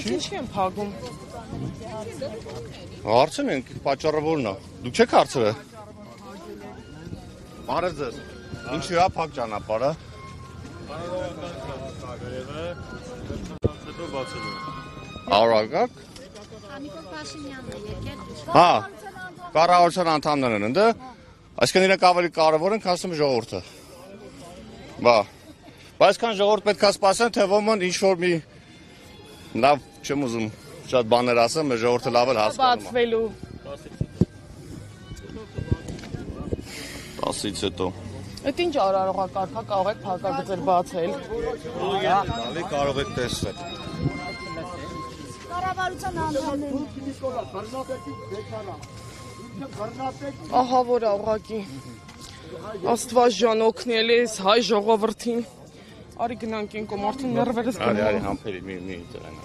Ինչի՞ են փակում։ Հարցնենք, պատճառը որն է։ Դուք չեք հարցրել։ Բարև ձեզ։ Ինչու է փակ ճանապարհը։ Արագակ։ Նիկոլ Փաշինյանն է եկել։ Հա, կառավարության անդամներն են ընդ։ Այսինքն իրենք ավելի կարևոր են, քան ժողովուրդը։ Բա։ Բայց քան ժողովուրդ պետք է սպասեն, թե ոմն ինչ որ մի լավ չեմ ուզում շատ բաներ ասեմ, մեր ժողովուրդը լավ էլ հասկանում է։ Բացվելու։ 10-ից հետո։ Այդ ինչ արարողակարգա կարող եք փակագծեր բացել։ Դալի կարող եք տեսնել։ Կառավարության անդամներն։ Ահա որ ուղղակի Աստված ջան օգնել ես հայ ժողովրդին։ Արի գնանք ինքո մարդու ներվերս գնա։ Արի համբերի մի դրանա։